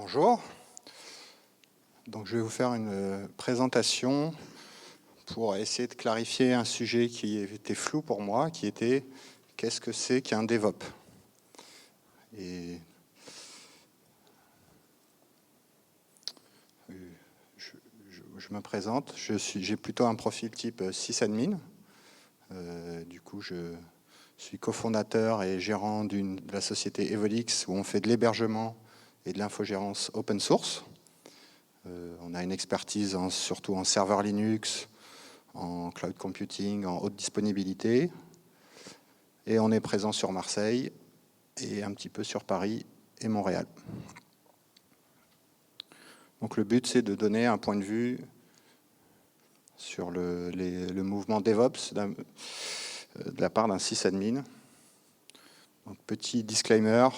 Bonjour. Donc, je vais vous faire une présentation pour essayer de clarifier un sujet qui était flou pour moi, qui était qu'est-ce que c'est qu'un DevOps? Et je me présente, j'ai plutôt un profil type sysadmin. Du coup, je suis cofondateur et gérant de la société Evolix où on fait de l'hébergement et de l'infogérance open source. On a une expertise surtout en serveur Linux, en cloud computing, en haute disponibilité. Et on est présent sur Marseille et un petit peu sur Paris et Montréal. Donc le but, c'est de donner un point de vue sur le mouvement DevOps de la part d'un sysadmin. Donc, petit disclaimer,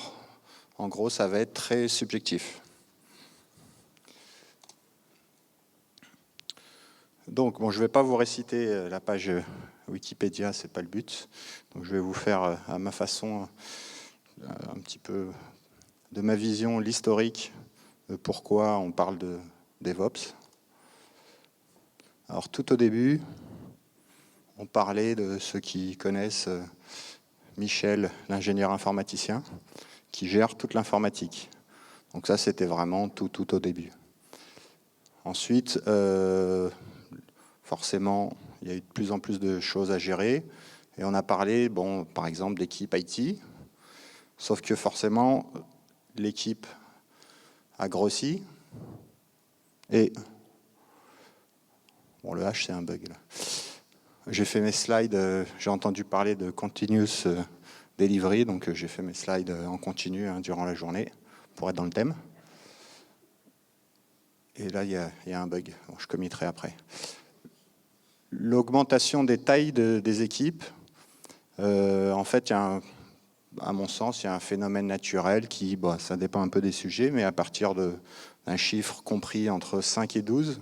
en gros, ça va être très subjectif. Donc, bon, je ne vais pas vous réciter la page Wikipédia, ce n'est pas le but. Donc, je vais vous faire à ma façon un petit peu de ma vision l'historique de pourquoi on parle de DevOps. Alors, tout au début, on parlait de ceux qui connaissent Michel, l'ingénieur informaticien, qui gère toute l'informatique. Donc ça, c'était vraiment tout au début. Ensuite, forcément, il y a eu de plus en plus de choses à gérer. Et on a parlé, bon, par exemple, d'équipe IT. Sauf que forcément, l'équipe a grossi. Et bon, le H, c'est un bug là. J'ai fait mes slides, j'ai entendu parler de continuous delivery, donc j'ai fait mes slides en continu durant la journée pour être dans le thème. Et là, il y a un bug, bon, je committerai après. L'augmentation des tailles des équipes, en fait, à mon sens, il y a un phénomène naturel qui, bon, ça dépend un peu des sujets, mais à partir d'un chiffre compris entre 5 et 12,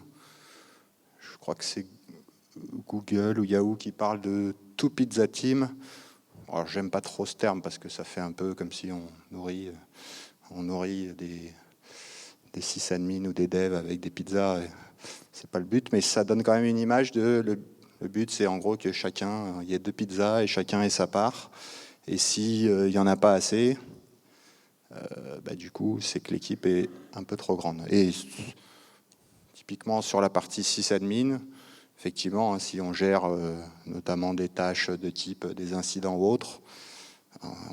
je crois que c'est Google ou Yahoo qui parle de two pizza team. Alors, j'aime pas trop ce terme parce que ça fait un peu comme si on nourrit des sysadmins ou des devs avec des pizzas. C'est pas le but, mais ça donne quand même une image de le but, c'est en gros que chacun, il y ait 2 pizzas et chacun ait sa part. Et si il y en a pas assez, du coup, c'est que l'équipe est un peu trop grande. Et typiquement sur la partie sysadmin, effectivement, si on gère notamment des tâches de type des incidents ou autres,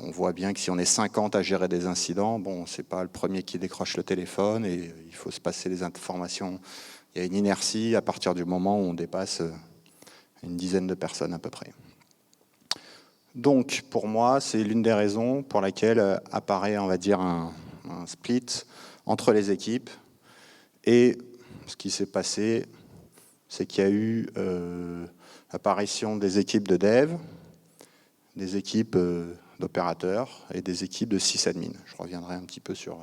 on voit bien que si on est 50 à gérer des incidents, bon, c'est pas le premier qui décroche le téléphone et il faut se passer les informations. Il y a une inertie à partir du moment où on dépasse une dizaine de personnes à peu près. Donc, pour moi, c'est l'une des raisons pour laquelle apparaît, on va dire, un split entre les équipes. Et ce qui s'est passé, c'est qu'il y a eu l'apparition des équipes de dev, des équipes d'opérateurs et des équipes de sysadmin. Je reviendrai un petit peu sur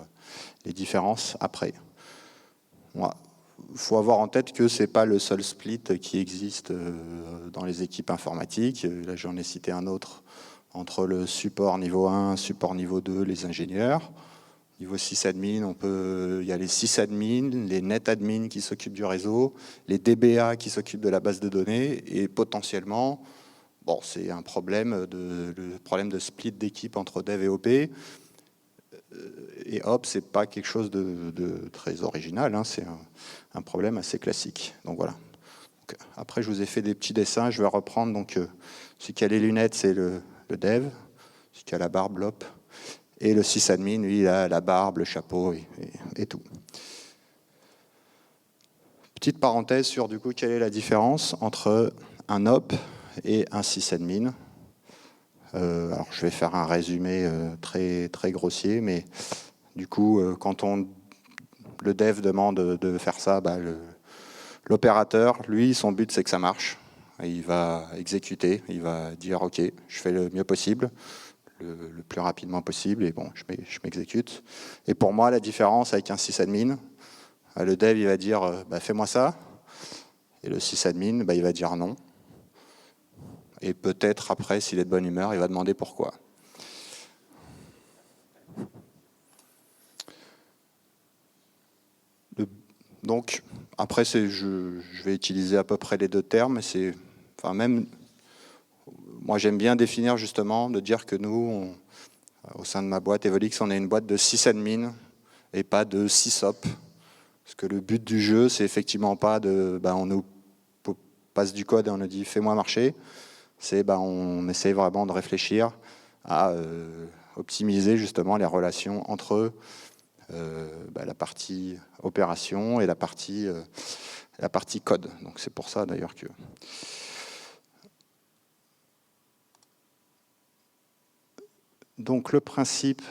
les différences après. Il faut avoir en tête que ce n'est pas le seul split qui existe dans les équipes informatiques. Là, j'en ai cité un autre entre le support niveau 1, support niveau 2, les ingénieurs. Niveau sysadmin, il y a les sysadmins, les netadmins qui s'occupent du réseau, les DBA qui s'occupent de la base de données, et potentiellement, bon, c'est un problème le problème de split d'équipe entre dev et OP. Et hop, c'est pas quelque chose de très original, hein, c'est un problème assez classique. Donc voilà. Donc, après, je vous ai fait des petits dessins, je vais reprendre. Donc, celui qui a les lunettes, c'est le dev, celui qui a la barbe, l'op. Et le sysadmin, lui, il a la barbe, le chapeau et tout. Petite parenthèse sur, du coup, quelle est la différence entre un op et un sysadmin. Alors, je vais faire un résumé très, très grossier, mais du coup, quand le dev demande de faire ça, l'opérateur, lui, son but, c'est que ça marche. Il va exécuter, il va dire « Ok, je fais le mieux possible ». Le plus rapidement possible, et bon, je m'exécute. Et pour moi, la différence avec un sysadmin, le dev, il va dire fais-moi ça, et le sysadmin, il va dire non. Et peut-être après, s'il est de bonne humeur, il va demander pourquoi. Donc, après, je vais utiliser à peu près les deux termes. Moi, j'aime bien définir justement, de dire que nous, au sein de ma boîte Evolix, on est une boîte de sysadmin et pas de sysop. Parce que le but du jeu, c'est effectivement pas on nous passe du code et on nous dit fais-moi marcher. On essaie vraiment de réfléchir à optimiser justement les relations entre la partie opération et la partie code. Donc c'est pour ça d'ailleurs que... Donc le principe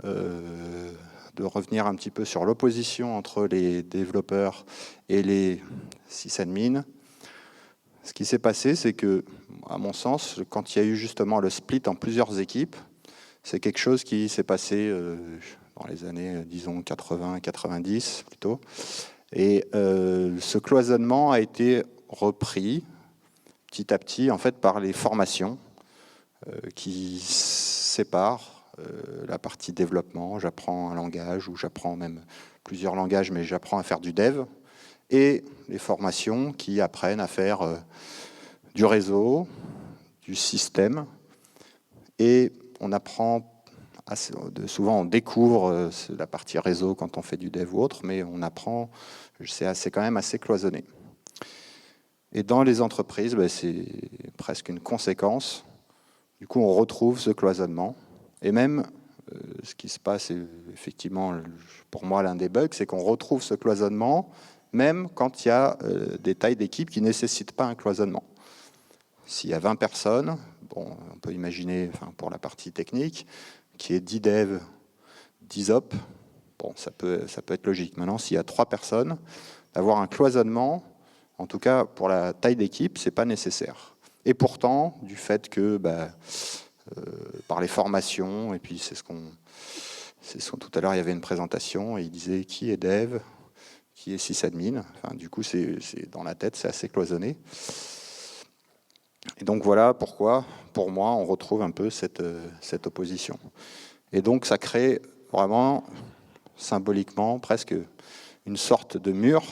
de revenir un petit peu sur l'opposition entre les développeurs et les sysadmins. Ce qui s'est passé, c'est que, à mon sens, quand il y a eu justement le split en plusieurs équipes, c'est quelque chose qui s'est passé dans les années, disons, 80-90 plutôt. Et ce cloisonnement a été repris petit à petit, en fait, par les formations qui séparent la partie développement. J'apprends un langage, ou j'apprends même plusieurs langages, mais j'apprends à faire du dev. Et les formations qui apprennent à faire du réseau, du système. Et on apprend, souvent on découvre la partie réseau quand on fait du dev ou autre, mais on apprend, c'est quand même assez cloisonné. Et dans les entreprises, c'est presque une conséquence. Du coup, on retrouve ce cloisonnement. Et même, ce qui se passe, est effectivement, pour moi, l'un des bugs, c'est qu'on retrouve ce cloisonnement même quand il y a des tailles d'équipe qui ne nécessitent pas un cloisonnement. S'il y a 20 personnes, bon, on peut imaginer, pour la partie technique, qui est 10 devs, 10 op, bon, ça peut être logique. Maintenant, s'il y a 3 personnes, avoir un cloisonnement, en tout cas pour la taille d'équipe, c'est pas nécessaire. Et pourtant, du fait que par les formations, et puis c'est ce qu'on tout à l'heure, il y avait une présentation, et il disait qui est dev, qui est sysadmin. Du coup, c'est dans la tête, c'est assez cloisonné. Et donc voilà pourquoi, pour moi, on retrouve un peu cette opposition. Et donc ça crée vraiment, symboliquement, presque une sorte de mur,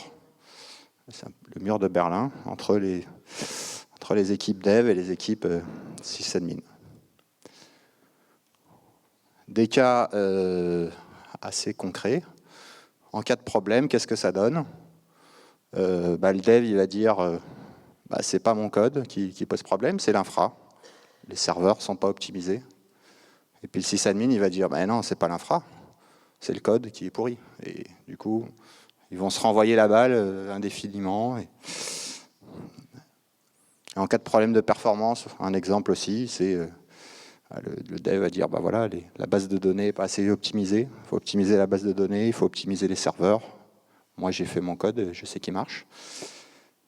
le mur de Berlin, entre les équipes dev et les équipes sysadmin. Des cas assez concrets. En cas de problème, qu'est-ce que ça donne ? Le dev, il va dire c'est pas mon code qui pose problème, c'est l'infra. Les serveurs ne sont pas optimisés. Et puis le sysadmin, il va dire non, c'est pas l'infra, c'est le code qui est pourri. Et du coup, ils vont se renvoyer la balle indéfiniment. Et en cas de problème de performance, un exemple aussi, c'est le dev va dire la base de données n'est pas assez optimisée. Il faut optimiser la base de données, il faut optimiser les serveurs. Moi, j'ai fait mon code, je sais qu'il marche.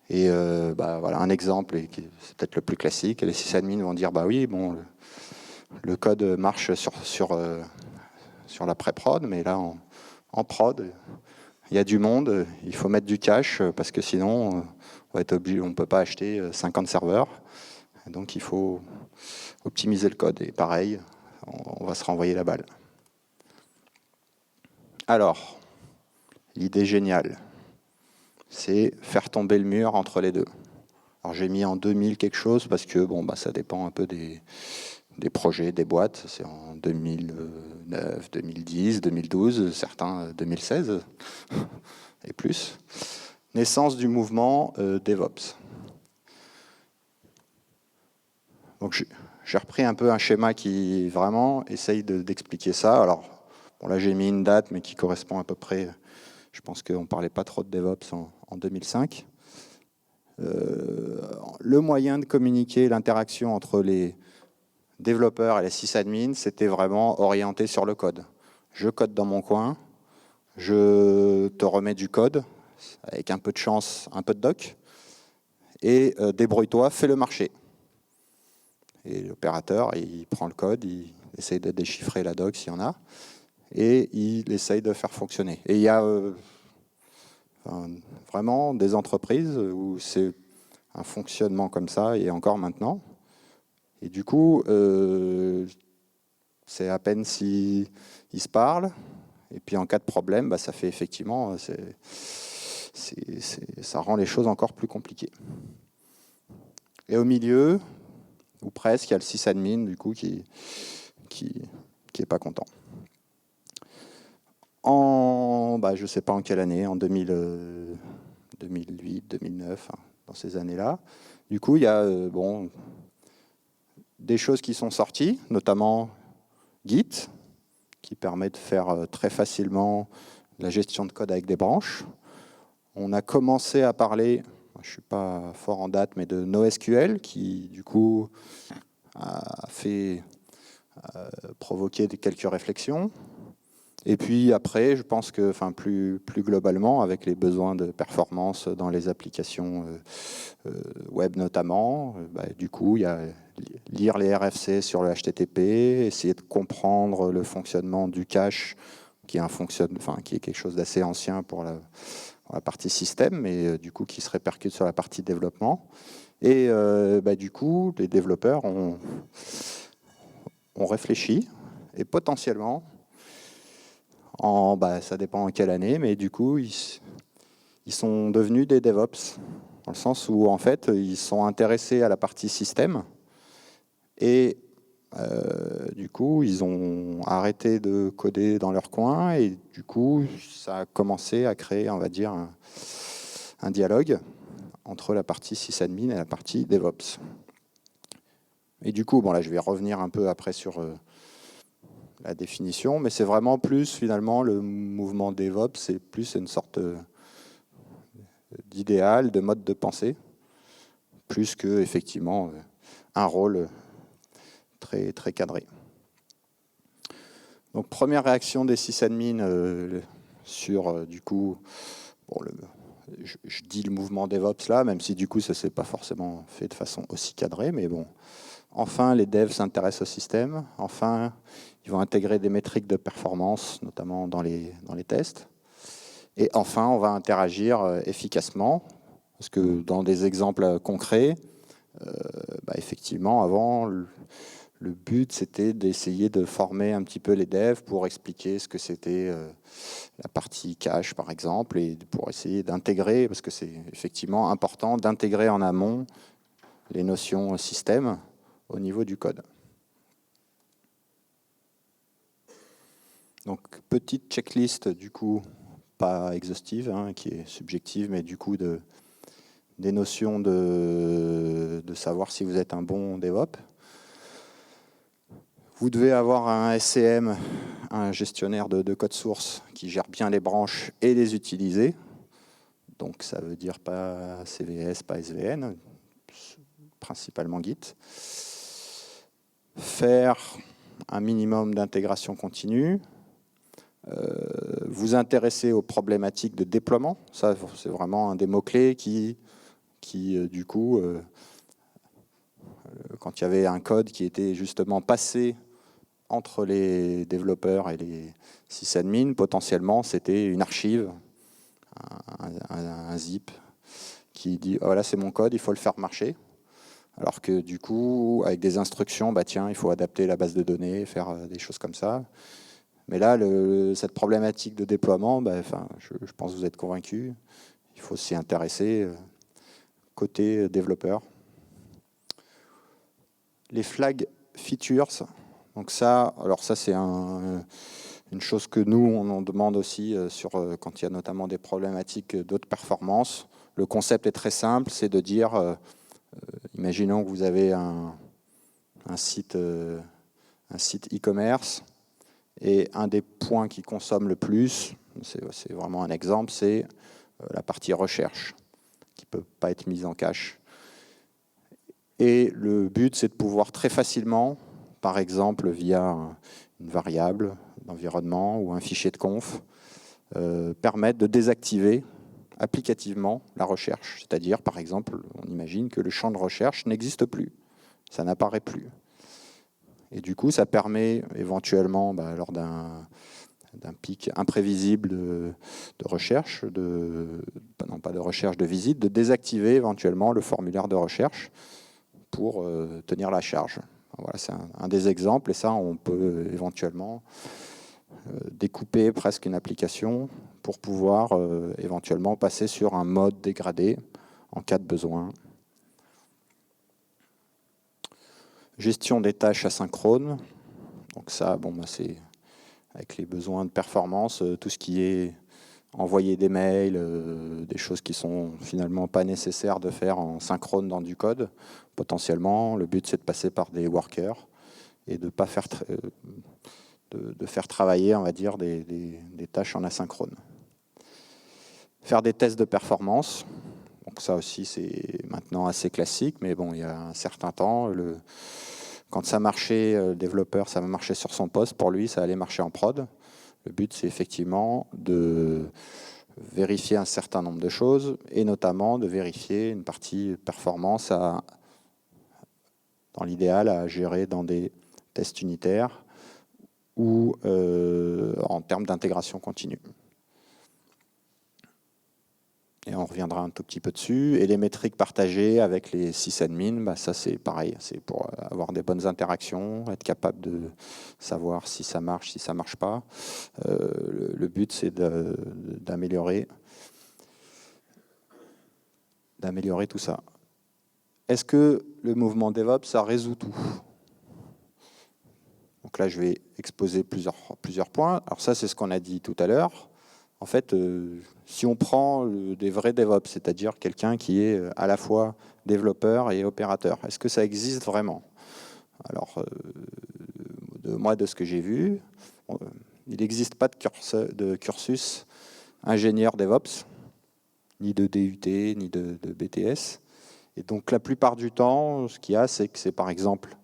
Et voilà un exemple, et c'est peut-être le plus classique. Les sysadmins vont dire oui, bon, le code marche sur la pré-prod, mais là en prod, il y a du monde, il faut mettre du cache parce que sinon on va être obligé, on ne peut pas acheter 50 serveurs. Et donc il faut optimiser le code. Et pareil, on va se renvoyer la balle. Alors, l'idée géniale, c'est faire tomber le mur entre les deux. Alors j'ai mis en 2000 quelque chose parce que ça dépend un peu des projets, des boîtes. C'est en 2009, 2010, 2012, certains 2016 et plus. Naissance du mouvement DevOps. Donc j'ai repris un peu un schéma qui vraiment essaye d'expliquer ça. Alors là j'ai mis une date mais qui correspond à peu près, je pense qu'on ne parlait pas trop de DevOps en 2005. Le moyen de communiquer, l'interaction entre les développeurs et les sysadmins, c'était vraiment orienté sur le code. Je code dans mon coin, je te remets du code, avec un peu de chance, un peu de doc, et débrouille-toi, fais le marché. Et l'opérateur, il prend le code, il essaye de déchiffrer la doc s'il y en a, et il essaye de faire fonctionner. Et il y a vraiment des entreprises où c'est un fonctionnement comme ça, et encore maintenant. Et du coup, c'est à peine s'ils se parlent, et puis en cas de problème, ça fait effectivement, ça rend les choses encore plus compliquées. Et au milieu, ou presque, il y a le sysadmin du coup qui est pas content. Je ne sais pas en quelle année, en 2008, 2009, hein, dans ces années-là. Du coup, il y a des choses qui sont sorties, notamment Git, qui permet de faire très facilement la gestion de code avec des branches. On a commencé à parler, je ne suis pas fort en date, mais de NoSQL, qui du coup a fait provoquer quelques réflexions. Et puis après, je pense que, plus globalement, avec les besoins de performance dans les applications web notamment, du coup, il y a lire les RFC sur le HTTP, essayer de comprendre le fonctionnement du cache, qui est quelque chose d'assez ancien pour la partie système, mais du coup qui se répercute sur la partie développement. Et du coup, les développeurs ont réfléchi, et potentiellement, ça dépend en quelle année, mais du coup, ils sont devenus des DevOps, dans le sens où, en fait, ils sont intéressés à la partie système, et du coup, ils ont arrêté de coder dans leur coin, et du coup, ça a commencé à créer, on va dire, un dialogue entre la partie sysadmin et la partie DevOps. Et du coup, là, je vais revenir un peu après sur la définition, mais c'est vraiment plus, finalement, le mouvement DevOps, c'est plus une sorte d'idéal, de mode de pensée, plus que, effectivement, un rôle très, très cadré. Donc, première réaction des sysadmins sur, du coup, je dis le mouvement DevOps là, même si du coup ça ne s'est pas forcément fait de façon aussi cadrée, mais bon. Enfin, les devs s'intéressent au système. Enfin, ils vont intégrer des métriques de performance, notamment dans les tests. Et enfin, on va interagir efficacement, parce que dans des exemples concrets, effectivement, avant, le but, c'était d'essayer de former un petit peu les devs pour expliquer ce que c'était la partie cache, par exemple, et pour essayer d'intégrer, parce que c'est effectivement important d'intégrer en amont les notions système au niveau du code. Donc, petite checklist, du coup, pas exhaustive, hein, qui est subjective, mais du coup, des notions de savoir si vous êtes un bon DevOps. Vous devez avoir un SCM, un gestionnaire de code source qui gère bien les branches et les utiliser. Donc ça veut dire pas CVS, pas SVN, principalement Git. Faire un minimum d'intégration continue. Vous intéresser aux problématiques de déploiement. Ça, c'est vraiment un des mots-clés qui du coup, quand il y avait un code qui était justement passé entre les développeurs et les sysadmins, potentiellement, c'était une archive, un zip, qui dit oh, voilà, c'est mon code, il faut le faire marcher. Alors que du coup, avec des instructions, il faut adapter la base de données, faire des choses comme ça. Mais là, cette problématique de déploiement, je pense que vous êtes convaincus, il faut s'y intéresser côté développeur. Les flag features, donc ça c'est une chose que nous, on en demande aussi quand il y a notamment des problématiques d'autres performances. Le concept est très simple, c'est de dire, imaginons que vous avez un site e-commerce, et un des points qui consomme le plus, c'est vraiment un exemple, c'est la partie recherche, qui ne peut pas être mise en cache. Et le but, c'est de pouvoir très facilement, par exemple via une variable d'environnement ou un fichier de conf, permettre de désactiver applicativement la recherche. C'est-à-dire, par exemple, on imagine que le champ de recherche n'existe plus, ça n'apparaît plus. Et du coup, ça permet éventuellement, lors d'un pic imprévisible de recherche, pas de recherche, de visite, de désactiver éventuellement le formulaire de recherche pour tenir la charge. Voilà, c'est un des exemples, et ça, on peut éventuellement découper presque une application pour pouvoir éventuellement passer sur un mode dégradé en cas de besoin. Gestion des tâches asynchrones. Donc ça, bon, bah, c'est avec les besoins de performance, tout ce qui est envoyer des mails, des choses qui sont finalement pas nécessaires de faire en synchrone dans du code. Potentiellement, le but c'est de passer par des workers et de pas faire de faire travailler, on va dire, des tâches en asynchrone. Faire des tests de performance. Donc ça aussi c'est maintenant assez classique, mais bon, il y a un certain temps, quand ça marchait, le développeur, ça marchait sur son poste, pour lui ça allait marcher en prod. Le but c'est effectivement de vérifier un certain nombre de choses et notamment de vérifier une partie performance dans l'idéal à gérer dans des tests unitaires ou en termes d'intégration continue. Et on reviendra un tout petit peu dessus. Et les métriques partagées avec les sysadmins, bah ça c'est pareil, c'est pour avoir des bonnes interactions, être capable de savoir si ça marche, si ça ne marche pas. Le but c'est d'améliorer tout ça. Est-ce que le mouvement DevOps, ça résout tout? Donc là, je vais exposer plusieurs points. Alors ça, c'est ce qu'on a dit tout à l'heure. En fait, si on prend des vrais DevOps, c'est-à-dire quelqu'un qui est à la fois développeur et opérateur, est-ce que ça existe vraiment? Alors, moi, de ce que j'ai vu, il n'existe pas de cursus ingénieur DevOps, ni de DUT, ni de BTS. Et donc, la plupart du temps, ce qu'il y a, c'est que c'est par exemple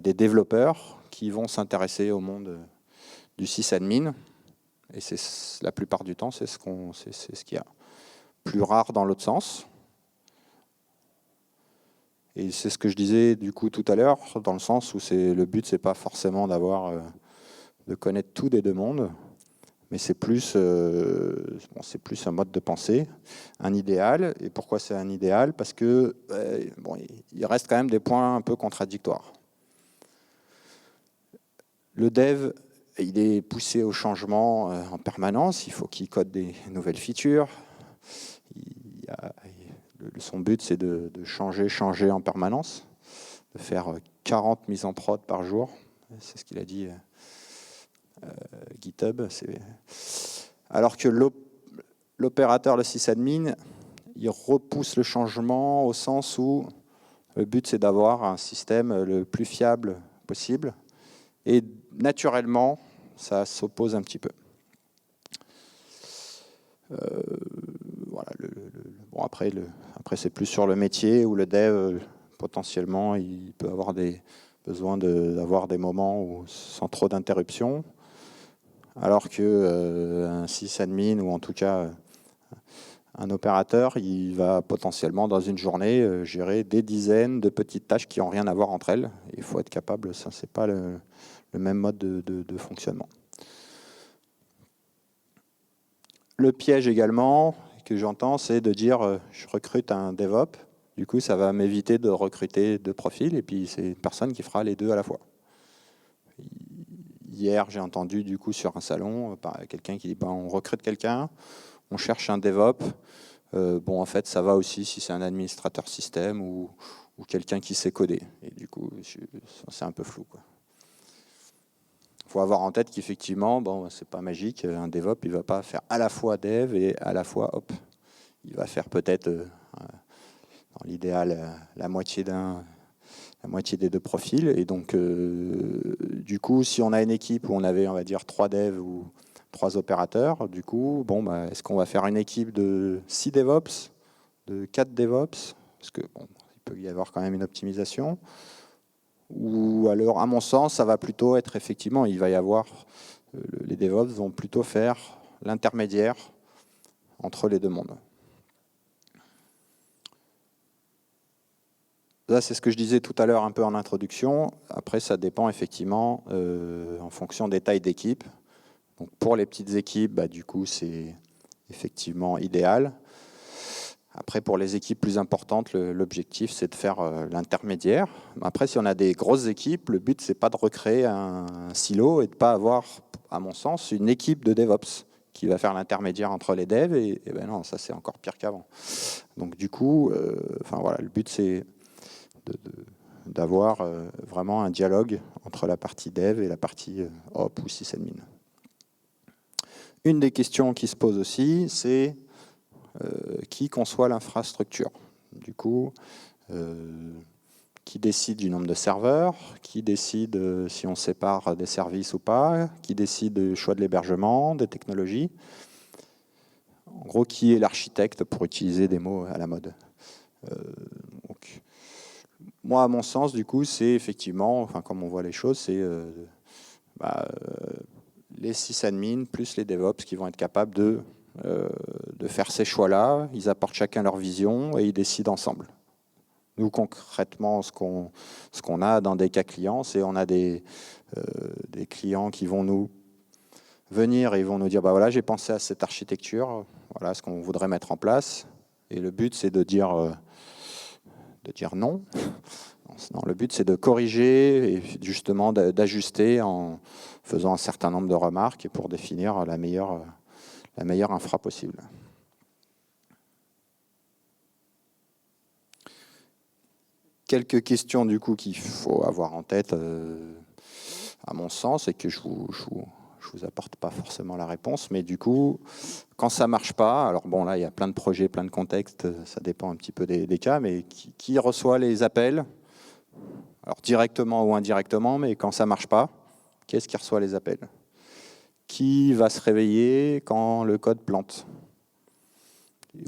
des développeurs qui vont s'intéresser au monde du sysadmin. Et la plupart du temps, c'est ce qu'il y a. Plus rare dans l'autre sens. Et c'est ce que je disais du coup tout à l'heure, dans le sens où le but, c'est pas forcément de connaître tout des deux mondes, mais c'est plus un mode de pensée, un idéal. Et pourquoi c'est un idéal? Parce que il reste quand même des points un peu contradictoires. Le dev, il est poussé au changement en permanence. Il faut qu'il code des nouvelles features. Son but, c'est de changer en permanence, de faire 40 mises en prod par jour. C'est ce qu'il a dit GitHub. Alors que l'opérateur, le sysadmin, il repousse le changement au sens où le but, c'est d'avoir un système le plus fiable possible. Et naturellement, ça s'oppose un petit peu. Voilà, bon, après c'est plus sur le métier où le dev, potentiellement, il peut avoir besoin d'avoir des moments où, sans trop d'interruptions, alors qu'un sysadmin, ou en tout cas un opérateur, il va potentiellement, dans une journée, gérer des dizaines de petites tâches qui n'ont rien à voir entre elles. Il faut être capable, ça c'est pas le même mode de fonctionnement. Le piège également que j'entends, c'est de dire je recrute un DevOps, du coup ça va m'éviter de recruter deux profils, et puis c'est une personne qui fera les deux à la fois. Hier, j'ai entendu du coup sur un salon quelqu'un qui dit on recrute quelqu'un, on cherche un DevOps. Bon, en fait, ça va aussi si c'est un administrateur système ou quelqu'un qui sait coder. Et du coup, c'est un peu flou, quoi. Il faut avoir en tête qu'effectivement, bon, c'est pas magique. Un DevOps, il va pas faire à la fois dev et à la fois hop. Il va faire peut-être, dans l'idéal, la moitié des deux profils. Et donc, du coup, si on a une équipe où on avait, on va dire, 3 devs ou 3 opérateurs, du coup, bon, est-ce qu'on va faire une équipe de 6 DevOps, de 4 DevOps? Parce que bon, il peut y avoir quand même une optimisation. Ou alors, à mon sens, ça va plutôt être effectivement, il va y avoir, les DevOps vont plutôt faire l'intermédiaire entre les deux mondes. Là, c'est ce que je disais tout à l'heure un peu en introduction. Après, ça dépend effectivement en fonction des tailles d'équipe. Donc, pour les petites équipes, du coup, c'est effectivement idéal. Après, pour les équipes plus importantes, l'objectif, c'est de faire l'intermédiaire. Après, si on a des grosses équipes, le but, c'est pas de recréer un silo et de pas avoir, à mon sens, une équipe de DevOps qui va faire l'intermédiaire entre les devs, et ben non, ça c'est encore pire qu'avant. Donc du coup, voilà, le but c'est d'avoir vraiment un dialogue entre la partie dev et la partie op ou sysadmin. Une des questions qui se pose aussi, c'est qui conçoit l'infrastructure. Du coup, qui décide du nombre de serveurs, qui décide si on sépare des services ou pas, qui décide du choix de l'hébergement, des technologies. En gros, qui est l'architecte, pour utiliser des mots à la mode. Donc, moi, à mon sens, du coup, c'est effectivement, comme on voit les choses, c'est les sysadmins plus les DevOps qui vont être capables de faire ces choix-là. Ils apportent chacun leur vision et ils décident ensemble. Nous, concrètement, ce qu'on a dans des cas clients, c'est on a des clients qui vont nous venir et ils vont nous dire, bah voilà, j'ai pensé à cette architecture, voilà ce qu'on voudrait mettre en place. Et le but, c'est de dire non. Non, le but, c'est de corriger et justement d'ajuster en faisant un certain nombre de remarques et pour définir la meilleure infra possible. Quelques questions du coup qu'il faut avoir en tête, à mon sens, et que je vous apporte pas forcément la réponse, mais du coup, quand ça marche pas, alors bon là il y a plein de projets, plein de contextes, ça dépend un petit peu des cas, mais qui reçoit les appels, alors directement ou indirectement, mais quand ça marche pas, qui est-ce qui reçoit les appels? Qui va se réveiller quand le code plante?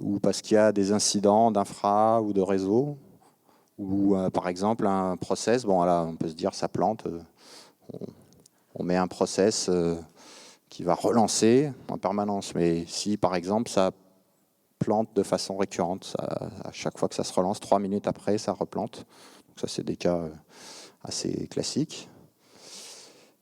Ou parce qu'il y a des incidents d'infra ou de réseau? Ou par exemple un process, bon là on peut se dire ça plante, on met un process qui va relancer en permanence, mais si par exemple ça plante de façon récurrente, à chaque fois que ça se relance, 3 minutes après ça replante, donc ça c'est des cas assez classiques.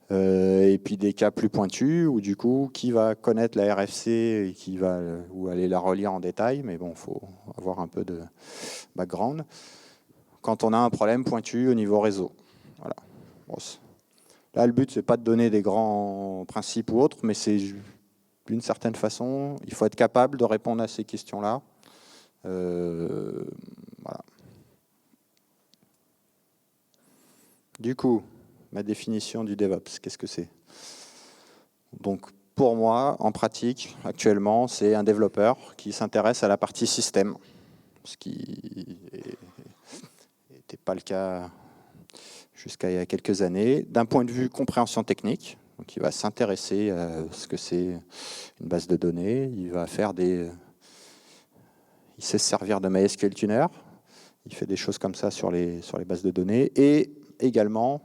Et puis des cas plus pointus où du coup qui va connaître la RFC et qui va ou aller la relire en détail, mais bon il faut avoir un peu de background. Quand on a un problème pointu au niveau réseau. Voilà. Bon, là, le but, c'est pas de donner des grands principes ou autres, mais c'est d'une certaine façon, il faut être capable de répondre à ces questions-là. Voilà. Du coup, ma définition du DevOps, qu'est-ce que c'est? Donc, pour moi, en pratique, actuellement, c'est un développeur qui s'intéresse à la partie système, ce qui n'était pas le cas jusqu'à il y a quelques années. D'un point de vue compréhension technique, donc il va s'intéresser à ce que c'est une base de données, il sait se servir de MySQL Tuner, il fait des choses comme ça sur les bases de données, et également,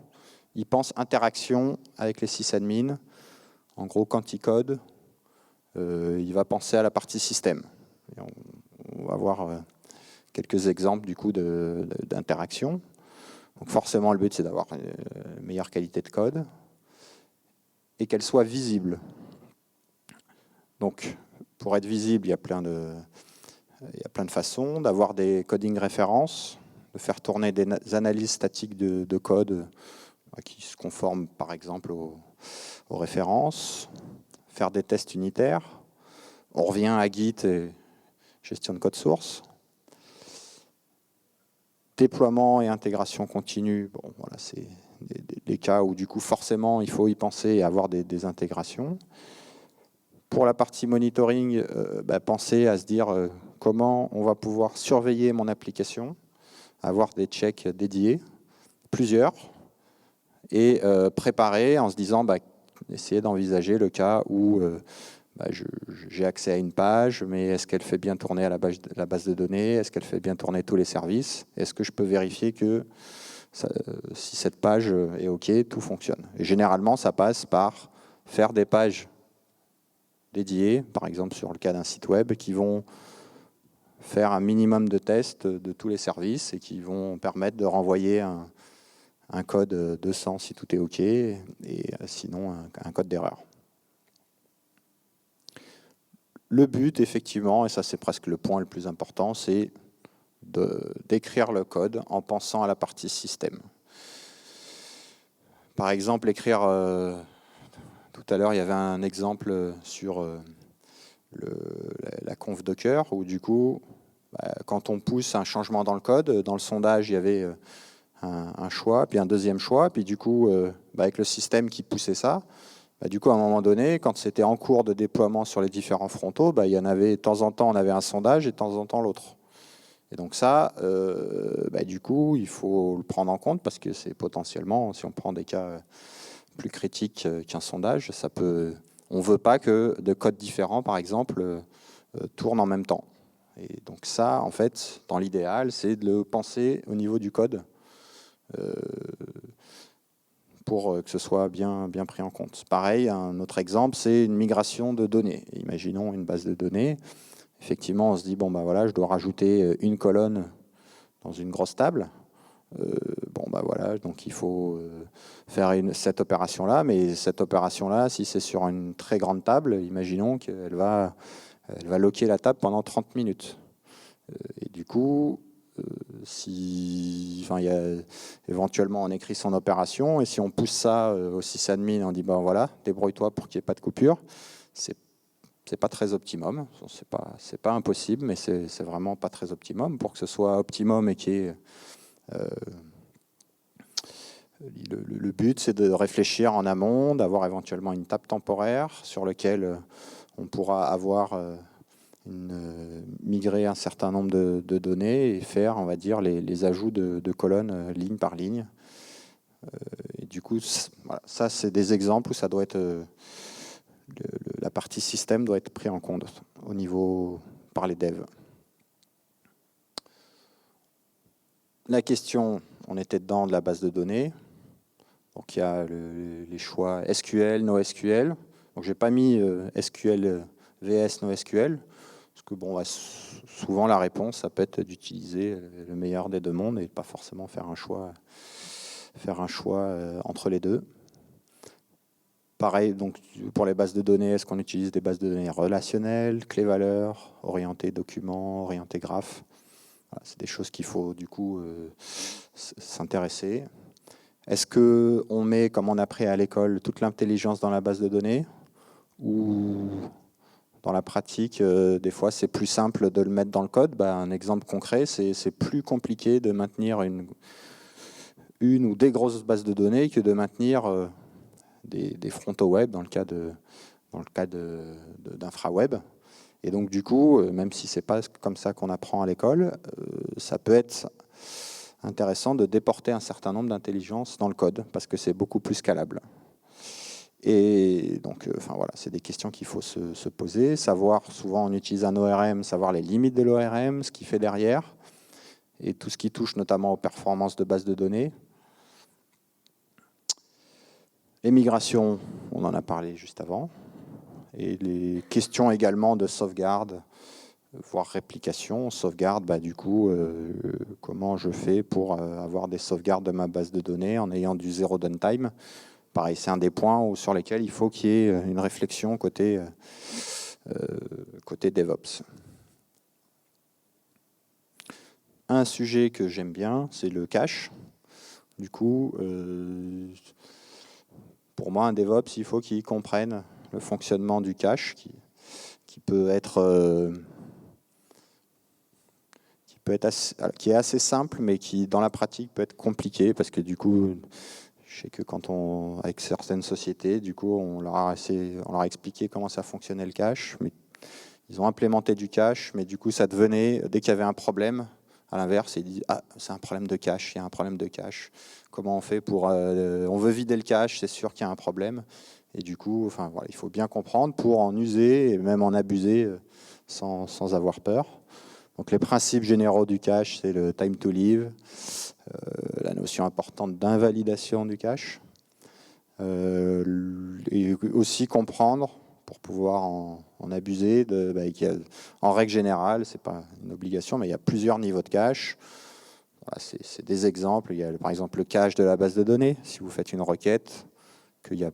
il pense interaction avec les sysadmins. En gros, quand il code, il va penser à la partie système. Et on va voir quelques exemples du coup d'interaction. Donc forcément, le but, c'est d'avoir une meilleure qualité de code et qu'elle soit visible. Donc, pour être visible, il y a plein de façons, d'avoir des coding références, de faire tourner des analyses statiques de code qui se conforment, par exemple, aux références, faire des tests unitaires. On revient à Git et gestion de code source. Déploiement et intégration continue, bon, voilà, c'est des cas où du coup forcément il faut y penser et avoir des intégrations. Pour la partie monitoring, penser à se dire comment on va pouvoir surveiller mon application, avoir des checks dédiés, plusieurs, et préparer en se disant, essayer d'envisager le cas où j'ai accès à une page, mais est-ce qu'elle fait bien tourner à la base de données? Est-ce qu'elle fait bien tourner tous les services? Est-ce que je peux vérifier que si cette page est OK, tout fonctionne? Et généralement, ça passe par faire des pages dédiées, par exemple sur le cas d'un site web, qui vont faire un minimum de tests de tous les services et qui vont permettre de renvoyer un code 200 si tout est OK, et sinon un code d'erreur. Le but, effectivement, et ça c'est presque le point le plus important, c'est d'écrire le code en pensant à la partie système. Par exemple, écrire, tout à l'heure il y avait un exemple sur la conf Docker, où du coup, quand on pousse un changement dans le code, dans le sondage, il y avait un choix, puis un deuxième choix, puis du coup, avec le système qui poussait ça, du coup, à un moment donné, quand c'était en cours de déploiement sur les différents frontaux, il y en avait, de temps en temps, on avait un sondage et de temps en temps l'autre. Et donc ça, du coup, il faut le prendre en compte parce que c'est potentiellement, si on prend des cas plus critiques qu'un sondage, ça peut. On ne veut pas que de codes différents, par exemple, tournent en même temps. Et donc ça, en fait, dans l'idéal, c'est de le penser au niveau du code pour que ce soit bien pris en compte. Pareil, un autre exemple, c'est une migration de données. Imaginons une base de données. Effectivement, on se dit, bon, voilà, je dois rajouter une colonne dans une grosse table. Voilà, donc il faut faire cette opération-là, mais cette opération-là, si c'est sur une très grande table, imaginons qu'elle va loquer la table pendant 30 minutes. Et du coup, éventuellement on écrit son opération, et si on pousse ça au sysadmin, on dit, voilà, débrouille-toi pour qu'il n'y ait pas de coupure, c'est pas très optimum, c'est pas impossible, mais c'est vraiment pas très optimum. Pour que ce soit optimum et qu'il y ait le but, c'est de réfléchir en amont, d'avoir éventuellement une table temporaire sur laquelle on pourra avoir migrer un certain nombre de données et faire, on va dire, les ajouts de colonnes ligne par ligne. Et du coup, voilà, ça, c'est des exemples où ça doit être la partie système doit être pris en compte au niveau par les devs. La question, on était dedans de la base de données. Donc il y a les choix SQL, NoSQL. Donc j'ai pas mis SQL vs NoSQL, parce que souvent la réponse, ça peut être d'utiliser le meilleur des deux mondes et pas forcément faire un choix entre les deux. Pareil, donc pour les bases de données, est-ce qu'on utilise des bases de données relationnelles, clés-valeurs, orientées documents, orientées graphes? Voilà, c'est des choses qu'il faut du coup s'intéresser. Est-ce qu'on met, comme on a appris à l'école, toute l'intelligence dans la base de données? Ou dans la pratique, des fois, c'est plus simple de le mettre dans le code? Un exemple concret, c'est plus compliqué de maintenir une ou des grosses bases de données que de maintenir des frontaux web dans le cas d'infraweb. Et donc, du coup, même si c'est pas comme ça qu'on apprend à l'école, ça peut être intéressant de déporter un certain nombre d'intelligences dans le code, parce que c'est beaucoup plus scalable. Et donc, voilà, c'est des questions qu'il faut se poser, savoir, souvent on utilise un ORM, savoir les limites de l'ORM, ce qu'il fait derrière, et tout ce qui touche notamment aux performances de base de données. Les migrations, on en a parlé juste avant, et les questions également de sauvegarde, voire réplication, sauvegarde, du coup, comment je fais pour avoir des sauvegardes de ma base de données en ayant du zéro downtime. Pareil, c'est un des points sur lesquels il faut qu'il y ait une réflexion côté DevOps. Un sujet que j'aime bien, c'est le cache. Du coup, pour moi, un DevOps, il faut qu'il comprenne le fonctionnement du cache, qui peut être qui est assez simple, mais qui, dans la pratique, peut être compliqué, parce que du coup, je sais que avec certaines sociétés, du coup, on leur a expliqué comment ça fonctionnait le cache, mais ils ont implémenté du cache, mais du coup, ça devenait, dès qu'il y avait un problème, à l'inverse, ils disent, c'est un problème de cache, il y a un problème de cache. Comment on fait pour... on veut vider le cache, c'est sûr qu'il y a un problème. Et du coup, voilà, il faut bien comprendre pour en user et même en abuser sans avoir peur. Donc les principes généraux du cache, c'est le time to live, la notion importante d'invalidation du cache, et aussi comprendre, pour pouvoir en abuser, en règle générale, c'est pas une obligation, mais il y a plusieurs niveaux de cache. Voilà, c'est des exemples. Il y a par exemple le cache de la base de données. Si vous faites une requête, qu'il y a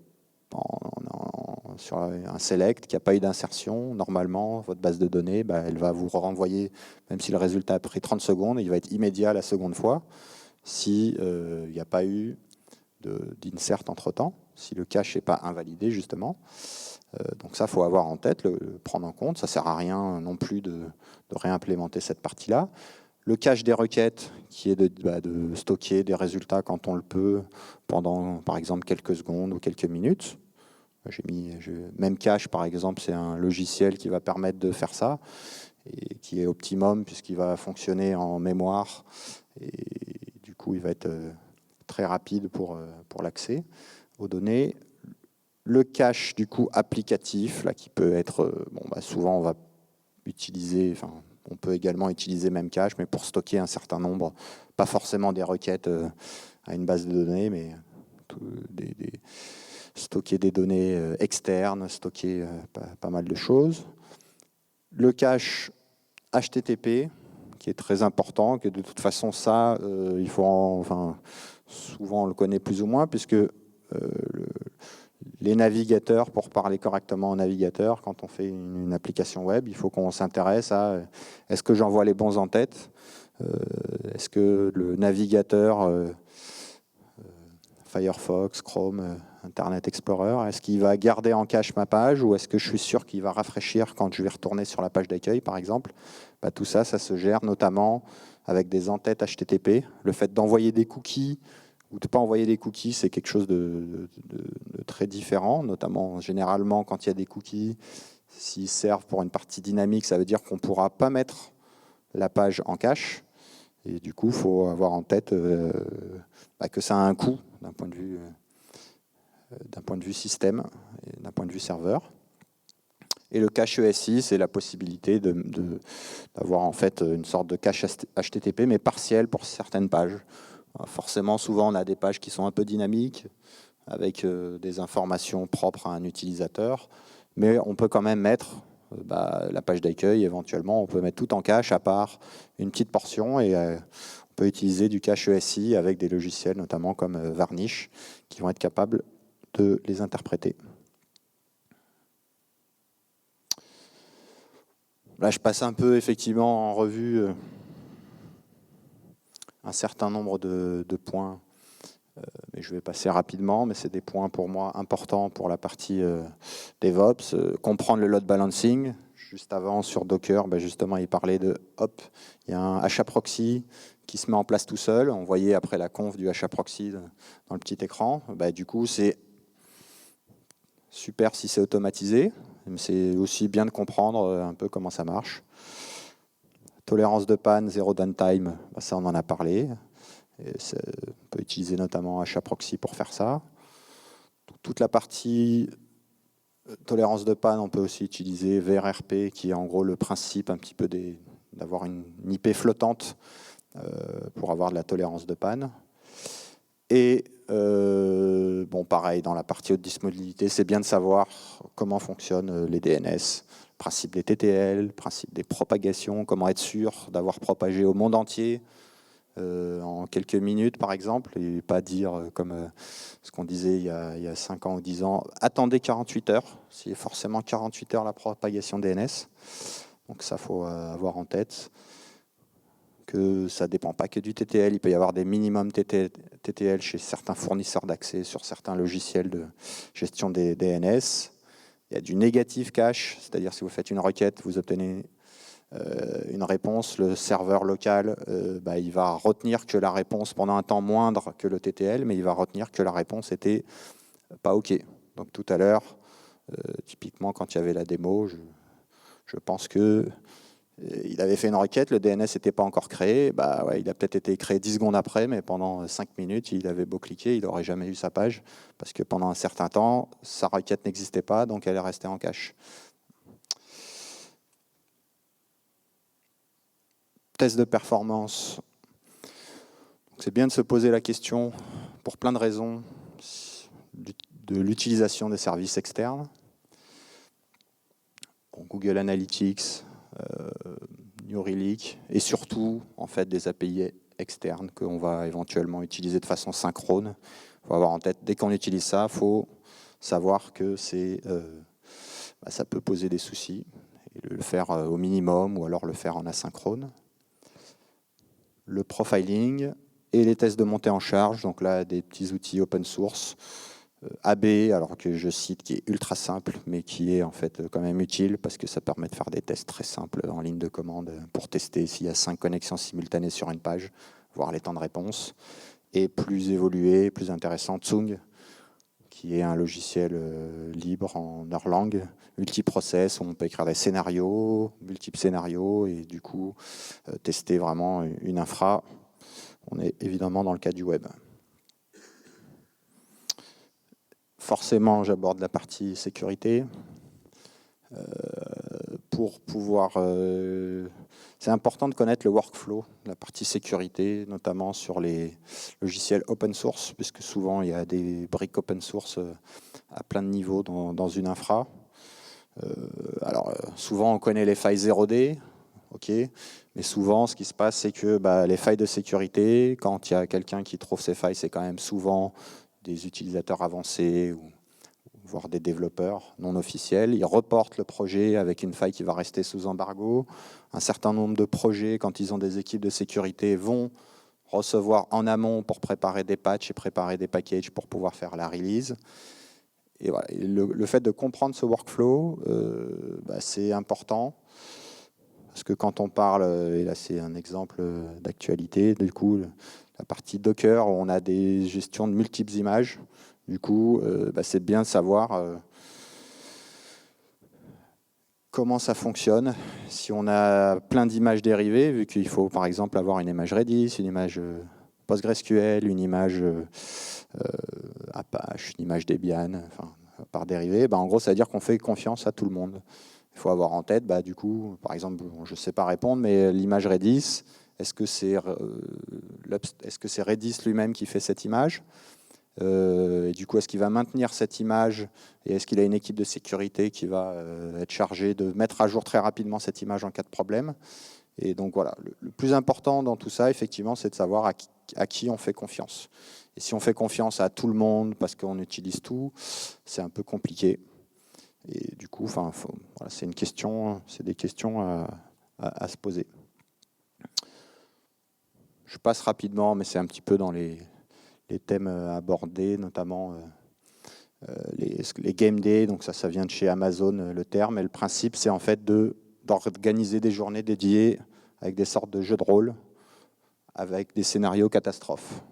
sur un select, qu'il n'y a pas eu d'insertion, normalement, votre base de données, elle va vous renvoyer, même si le résultat a pris 30 secondes, il va être immédiat la seconde fois, si il n'y a pas eu d'insert entre-temps, si le cache n'est pas invalidé, justement. Donc ça, il faut avoir en tête, le prendre en compte. Ça ne sert à rien non plus de réimplémenter cette partie-là. Le cache des requêtes, qui est de stocker des résultats quand on le peut, pendant, par exemple, quelques secondes ou quelques minutes. Memcache, par exemple, c'est un logiciel qui va permettre de faire ça, et qui est optimum, puisqu'il va fonctionner en mémoire, et du coup, il va être très rapide pour l'accès aux données. Le cache, du coup, applicatif, là, qui peut être, souvent, on va utiliser, on peut également utiliser Memcache, mais pour stocker un certain nombre, pas forcément des requêtes à une base de données, mais stocker des données externes, stocker pas mal de choses. Le cache HTTP, qui est très important, que de toute façon, ça, il faut souvent on le connaît plus ou moins, puisque les navigateurs, pour parler correctement au navigateur, quand on fait une application web, il faut qu'on s'intéresse à est-ce que j'envoie les bons en-tête, est-ce que le navigateur Firefox, Chrome, Internet Explorer, est-ce qu'il va garder en cache ma page, ou est-ce que je suis sûr qu'il va rafraîchir quand je vais retourner sur la page d'accueil, par exemple? Tout ça, ça se gère notamment avec des en-têtes HTTP. Le fait d'envoyer des cookies ou de ne pas envoyer des cookies, c'est quelque chose de très différent, notamment généralement quand il y a des cookies, s'ils servent pour une partie dynamique, ça veut dire qu'on ne pourra pas mettre la page en cache. Et du coup, il faut avoir en tête que ça a un coût d'un point de vue système et d'un point de vue serveur. Et le cache ESI, c'est la possibilité d'avoir en fait une sorte de cache HTTP, mais partiel pour certaines pages. Forcément, souvent, on a des pages qui sont un peu dynamiques, avec des informations propres à un utilisateur, mais on peut quand même mettre la page d'accueil, éventuellement, on peut mettre tout en cache, à part une petite portion, et on peut utiliser du cache ESI avec des logiciels, notamment comme Varnish, qui vont être capables de les interpréter. Là, je passe un peu, effectivement, en revue un certain nombre de points, mais je vais passer rapidement, mais c'est des points pour moi importants pour la partie DevOps. Comprendre le load balancing. Juste avant, sur Docker, justement, il parlait de hop, il y a un HAProxy qui se met en place tout seul. On voyait après la conf du HAProxy dans le petit écran. Du coup, c'est super si c'est automatisé, mais c'est aussi bien de comprendre un peu comment ça marche. Tolérance de panne, zéro downtime, ça on en a parlé. Et on peut utiliser notamment HAProxy pour faire ça. Toute la partie tolérance de panne, on peut aussi utiliser VRRP, qui est en gros le principe un petit peu d'avoir une IP flottante pour avoir de la tolérance de panne. Et pareil, dans la partie haute disponibilité, c'est bien de savoir comment fonctionnent les DNS, le principe des TTL, le principe des propagations, comment être sûr d'avoir propagé au monde entier en quelques minutes, par exemple, et pas dire comme ce qu'on disait il y a 5 ans ou 10 ans, attendez 48 heures, c'est forcément 48 heures la propagation DNS. Donc ça, faut avoir en tête que ça ne dépend pas que du TTL, il peut y avoir des minimums TTL chez certains fournisseurs d'accès sur certains logiciels de gestion des DNS. Il y a du negative cache, c'est-à-dire si vous faites une requête, vous obtenez une réponse, le serveur local il va retenir que la réponse pendant un temps moindre que le TTL, mais il va retenir que la réponse était pas OK. Donc tout à l'heure, typiquement quand il y avait la démo, je pense que il avait fait une requête, le DNS n'était pas encore créé, il a peut-être été créé 10 secondes après, mais pendant 5 minutes, il avait beau cliquer, il n'aurait jamais eu sa page, parce que pendant un certain temps, sa requête n'existait pas, donc elle est restée en cache. Test de performance. C'est bien de se poser la question, pour plein de raisons, de l'utilisation des services externes. Google Analytics, New Relic, et surtout en fait des API externes qu'on va éventuellement utiliser de façon synchrone. Il faut avoir en tête, dès qu'on utilise ça, il faut savoir que ça peut poser des soucis, et le faire au minimum ou alors le faire en asynchrone. Le profiling et les tests de montée en charge. Donc là, des petits outils open source. AB, alors que je cite, qui est ultra simple, mais qui est en fait quand même utile parce que ça permet de faire des tests très simples en ligne de commande pour tester s'il y a 5 connexions simultanées sur une page, voir les temps de réponse. Et plus évolué, plus intéressant, Tsung, qui est un logiciel libre en Erlang, multiprocess, où on peut écrire des scénarios, multiples scénarios, et du coup tester vraiment une infra. On est évidemment dans le cas du web. Forcément, j'aborde la partie sécurité. Pour pouvoir... c'est important de connaître le workflow, la partie sécurité, notamment sur les logiciels open source, puisque souvent il y a des briques open source à plein de niveaux dans une infra. Alors, souvent on connaît les failles 0D, ok, mais souvent ce qui se passe, c'est que les failles de sécurité, quand il y a quelqu'un qui trouve ces failles, c'est quand même souvent des utilisateurs avancés ou voire des développeurs non officiels. Ils reportent le projet avec une faille qui va rester sous embargo. Un certain nombre de projets, quand ils ont des équipes de sécurité, vont recevoir en amont pour préparer des patchs et préparer des packages pour pouvoir faire la release. Et voilà, le fait de comprendre ce workflow, c'est important. Parce que quand on parle, et là c'est un exemple d'actualité, du coup, la partie Docker, on a des gestions de multiples images. Du coup, c'est bien de savoir comment ça fonctionne. Si on a plein d'images dérivées, vu qu'il faut par exemple avoir une image Redis, une image PostgreSQL, une image Apache, une image Debian, enfin, par dérivée, en gros, ça veut dire qu'on fait confiance à tout le monde. Il faut avoir en tête, du coup, par exemple, je ne sais pas répondre, mais l'image Redis, est-ce que c'est Redis lui-même qui fait cette image ? Et du coup, est-ce qu'il va maintenir cette image et est-ce qu'il a une équipe de sécurité qui va être chargée de mettre à jour très rapidement cette image en cas de problème? Et donc voilà, le plus important dans tout ça, effectivement, c'est de savoir à qui on fait confiance. Et si on fait confiance à tout le monde parce qu'on utilise tout, c'est un peu compliqué. Et du coup, voilà, c'est des questions à se poser. Je passe rapidement, mais c'est un petit peu dans les thèmes abordés, notamment les game days, donc ça vient de chez Amazon, le terme, et le principe c'est en fait d'organiser des journées dédiées avec des sortes de jeux de rôle, avec des scénarios catastrophes.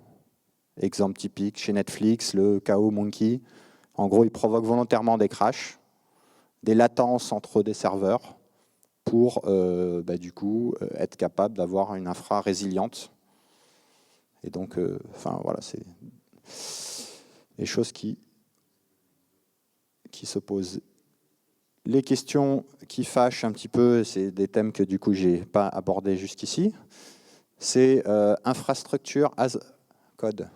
Exemple typique, chez Netflix, le KO Monkey, en gros il provoque volontairement des crashs, des latences entre des serveurs, pour du coup être capable d'avoir une infra résiliente. Et donc, voilà, c'est des choses qui se posent. Les questions qui fâchent un petit peu, c'est des thèmes que du coup j'ai pas abordés jusqu'ici. C'est infrastructure as code.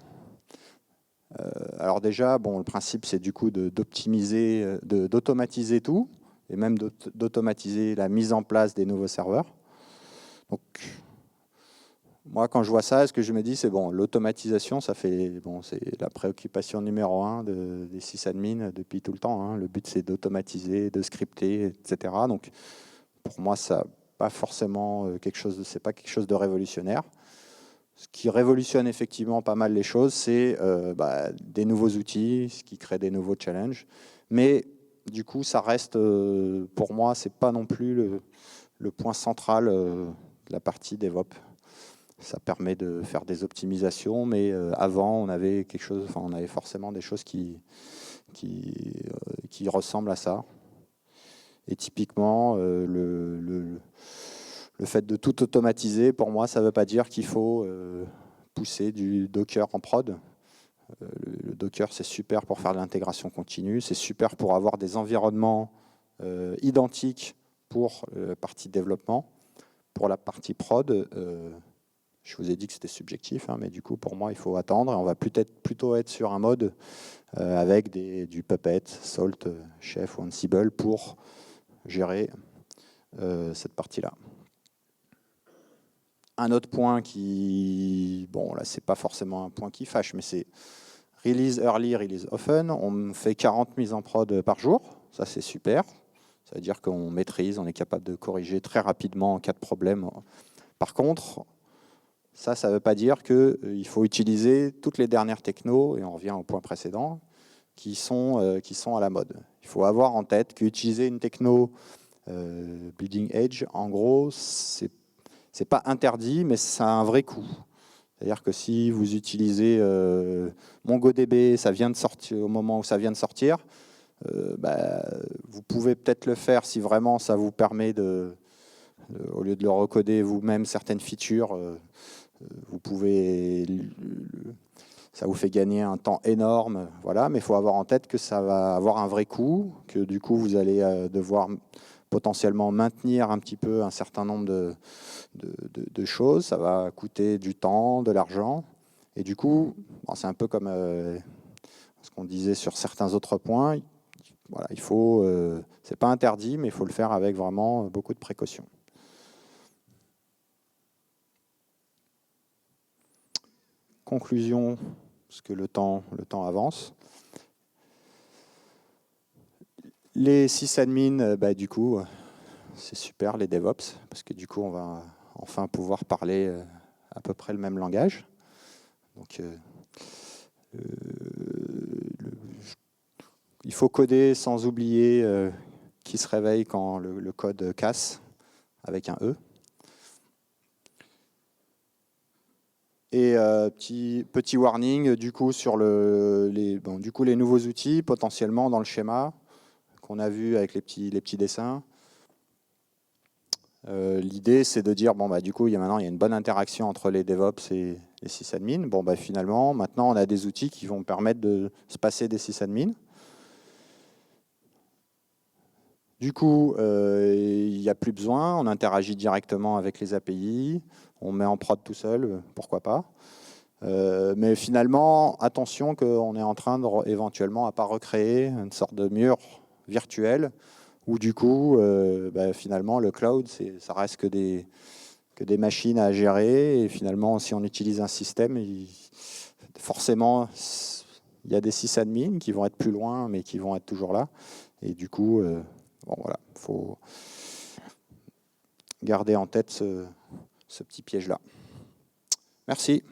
Alors déjà, le principe c'est du coup d'optimiser, d'automatiser tout, et même d'automatiser la mise en place des nouveaux serveurs. Donc, moi, quand je vois ça, ce que je me dis, c'est l'automatisation, c'est la préoccupation numéro 1 des sysadmins depuis tout le temps. Hein. Le but, c'est d'automatiser, de scripter, etc. Donc, pour moi, ça pas forcément c'est pas quelque chose de révolutionnaire. Ce qui révolutionne effectivement pas mal les choses, c'est des nouveaux outils, ce qui crée des nouveaux challenges. Mais du coup, ça reste, pour moi, c'est pas non plus le point central de la partie DevOps. Ça permet de faire des optimisations, mais avant, on avait on avait forcément des choses qui ressemblent à ça. Et typiquement, le fait de tout automatiser, pour moi, ça ne veut pas dire qu'il faut pousser du Docker en prod. Le Docker, c'est super pour faire de l'intégration continue, c'est super pour avoir des environnements identiques pour la partie développement. Pour la partie prod, je vous ai dit que c'était subjectif, mais du coup, pour moi, il faut attendre. Et on va plutôt être sur un mode avec du Puppet, Salt, Chef ou Ansible pour gérer cette partie-là. Un autre point qui, là, c'est pas forcément un point qui fâche, mais c'est release early, release often. On fait 40 mises en prod par jour. Ça, c'est super. Ça veut dire qu'on maîtrise, on est capable de corriger très rapidement en cas de problème. Par contre, Ça ne veut pas dire qu'il faut utiliser toutes les dernières technos, et on revient au point précédent, qui sont à la mode. Il faut avoir en tête qu'utiliser une techno bleeding edge, en gros, c'est pas interdit, mais ça a un vrai coût. C'est-à-dire que si vous utilisez MongoDB, ça vient de sortir au moment où ça vient de sortir, vous pouvez peut-être le faire si vraiment ça vous permet au lieu de le recoder vous-même certaines features, vous pouvez, ça vous fait gagner un temps énorme, voilà, mais il faut avoir en tête que ça va avoir un vrai coût, que du coup vous allez devoir potentiellement maintenir un petit peu un certain nombre de choses, ça va coûter du temps, de l'argent, et du coup, bon, c'est un peu comme ce qu'on disait sur certains autres points, voilà, il faut, c'est pas interdit, mais il faut le faire avec vraiment beaucoup de précautions. Conclusion, parce que le temps avance. Les sysadmins, du coup, c'est super, les DevOps, parce que du coup, on va enfin pouvoir parler à peu près le même langage. Donc, il faut coder sans oublier qui se réveille quand le code casse, avec un E. Et petit warning, du coup, sur les nouveaux outils, potentiellement dans le schéma qu'on a vu avec les petits dessins. L'idée, c'est de dire, du coup, maintenant, il y a une bonne interaction entre les DevOps et les sysadmins. Finalement, maintenant, on a des outils qui vont permettre de se passer des sysadmins. Du coup, il n'y a plus besoin, on interagit directement avec les API, on met en prod tout seul, pourquoi pas. Mais finalement, attention qu'on est en train de éventuellement à pas recréer une sorte de mur virtuel où du coup, finalement, le cloud, ça reste que des machines à gérer. Et finalement, si on utilise un système, forcément, il y a des sysadmins qui vont être plus loin, mais qui vont être toujours là. Et du coup, voilà, il faut garder en tête ce petit piège-là. Merci.